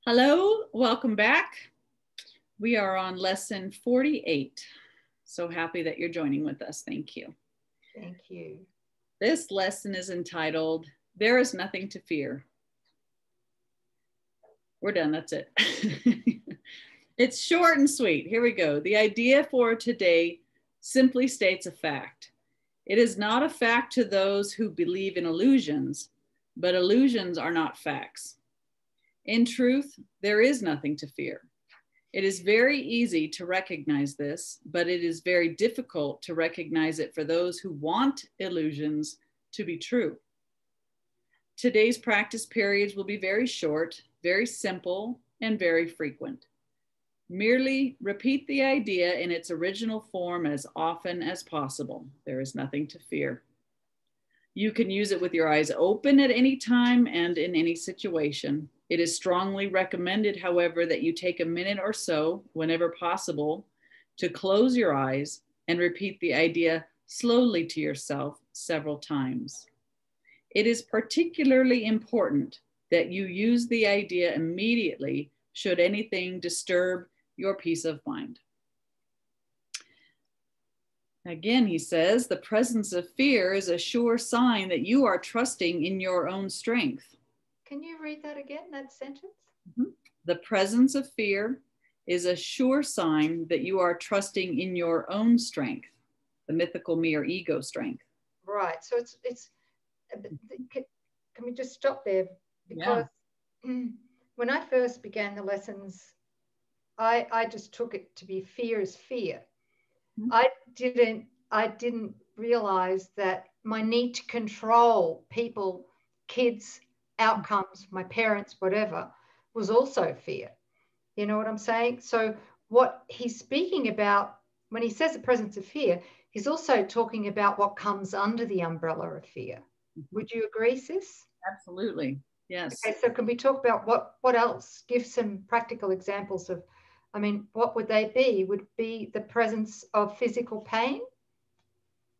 Hello, welcome back. We are on lesson 48. So happy that you're joining with us. Thank you. Thank you. This lesson is entitled, There is Nothing to Fear. We're done, that's it. It's short and sweet. Here we go. The idea for today simply states a fact. It is not a fact to those who believe in illusions, but illusions are not facts. In truth, there is nothing to fear. It is very easy to recognize this, but it is very difficult to recognize it for those who want illusions to be true. Today's practice periods will be very short, very simple, and very frequent. Merely repeat the idea in its original form as often as possible. There is nothing to fear. You can use it with your eyes open at any time and in any situation. It is strongly recommended, however, that you take a minute or so, whenever possible, to close your eyes and repeat the idea slowly to yourself several times. It is particularly important that you use the idea immediately should anything disturb your peace of mind. Again, he says, the presence of fear is a sure sign that you are trusting in your own strength. Can you read that again, that sentence? Mm-hmm. The presence of fear is a sure sign that you are trusting in your own strength, the mythical me or ego strength. Right. So it's can we just stop there? Because when I first began the lessons, I just took it to be fear is fear. Mm-hmm. I didn't realize that my need to control people, kids, outcomes, my parents, whatever, was also fear. You know what I'm saying? So what he's speaking about when he says the presence of fear, he's also talking about what comes under the umbrella of fear. Mm-hmm. Would you agree, sis? Absolutely. Yes. Okay, so can we talk about what else? Give some practical examples of, I mean, what would they be? Would be the presence of physical pain?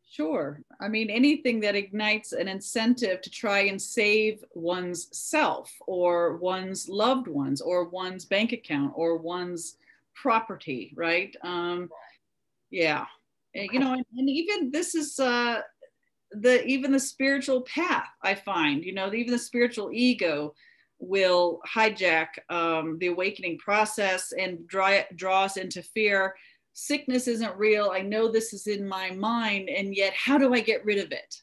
Sure. I mean, anything that ignites an incentive to try and save one's self or one's loved ones or one's bank account or one's property, right? Yeah. Okay. You know, and even this is even the spiritual path, I find, you know, even the spiritual ego will hijack the awakening process and draw us into fear. Sickness isn't real. I know this is in my mind, and yet how do I get rid of it?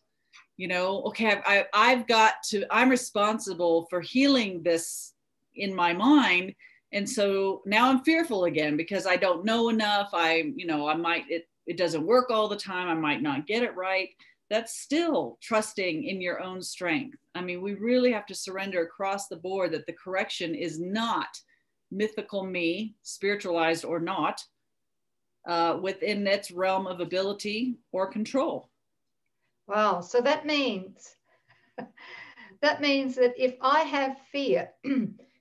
You know, okay, I'm responsible for healing this in my mind. And so now I'm fearful again because I don't know enough. It doesn't work all the time. I might not get it right. That's still trusting in your own strength. I mean, we really have to surrender across the board that the correction is not mythical me, spiritualized or not, within its realm of ability or control. Wow. So that means that if I have fear,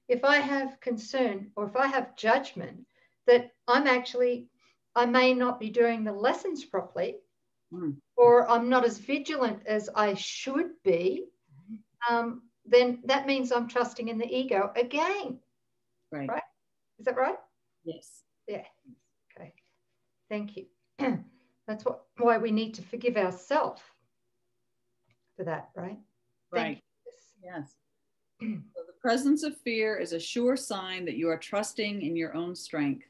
if I have concern, or if I have judgment, that I may not be doing the lessons properly, or I'm not as vigilant as I should be, then that means I'm trusting in the ego again. Right. Right? Is that right? Yes. Yeah. Okay. Thank you. That's why we need to forgive ourselves for that, right? Right. Yes. So the presence of fear is a sure sign that you are trusting in your own strength.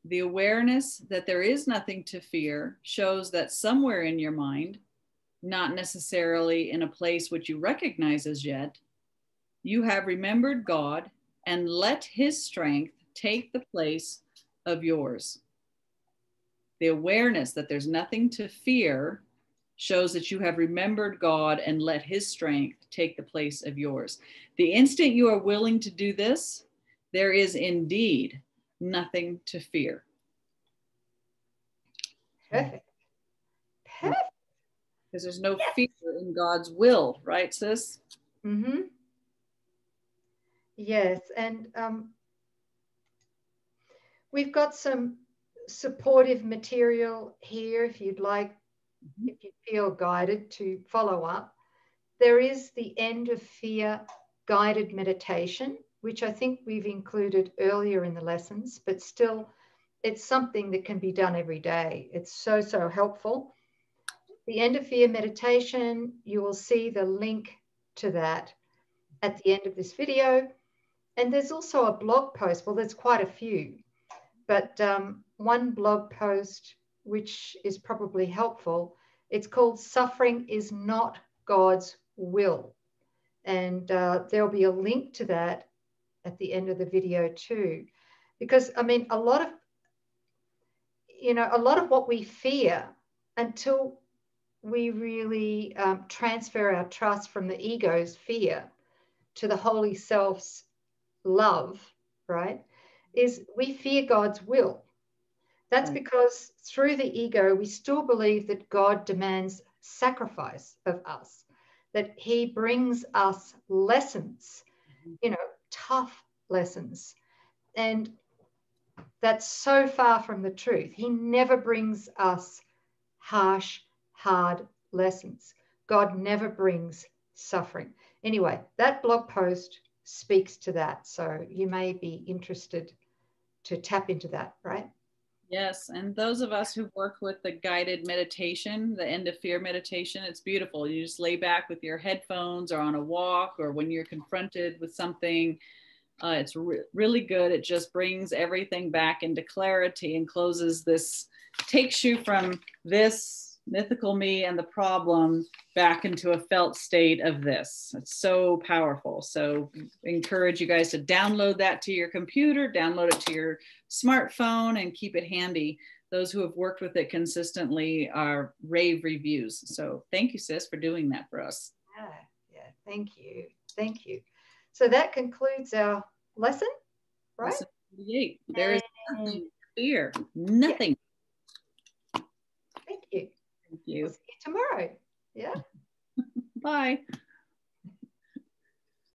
The awareness that there is nothing to fear shows that somewhere in your mind, not necessarily in a place which you recognize as yet, you have remembered God and let his strength take the place of yours. The awareness that there's nothing to fear shows that you have remembered God and let his strength take the place of yours. The instant you are willing to do this, there is indeed nothing to fear. Perfect. Perfect. Because there's no fear in God's will, right, sis? Mm-hmm. Yes, and we've got some supportive material here if you'd like, if you feel guided to follow up. There is the End of Fear guided meditation, which I think we've included earlier in the lessons, but still it's something that can be done every day. It's so, so helpful. The end of fear meditation, you will see the link to that at the end of this video. And there's also a blog post. Well, there's quite a few, but one blog post, which is probably helpful, it's called Suffering is Not God's Will. And there'll be a link to that at the end of the video too. Because, I mean, a lot of what we fear, until we really transfer our trust from the ego's fear to the holy self's love, right, is we fear God's will. That's because through the ego, we still believe that God demands sacrifice of us, that he brings us lessons, tough lessons. And that's so far from the truth. He never brings us harsh, hard lessons. God never brings suffering. Anyway, that blog post speaks to that. So you may be interested to tap into that, right? Yes. And those of us who work with the guided meditation, the end of fear meditation, it's beautiful. You just lay back with your headphones or on a walk or when you're confronted with something. It's really good. It just brings everything back into clarity and closes this, takes you from this mythical me and the problem back into a felt state of this. It's so powerful. So encourage you guys to download that to your computer, download it to your smartphone, and keep it handy. Those who have worked with it consistently are rave reviews. So thank you, sis, for doing that for us. Yeah, thank you. Thank you. So that concludes our lesson, right? Lesson 48. There is nothing to fear. Nothing. Yeah. Thank you. Thank you. We'll see you tomorrow. Yeah. Bye.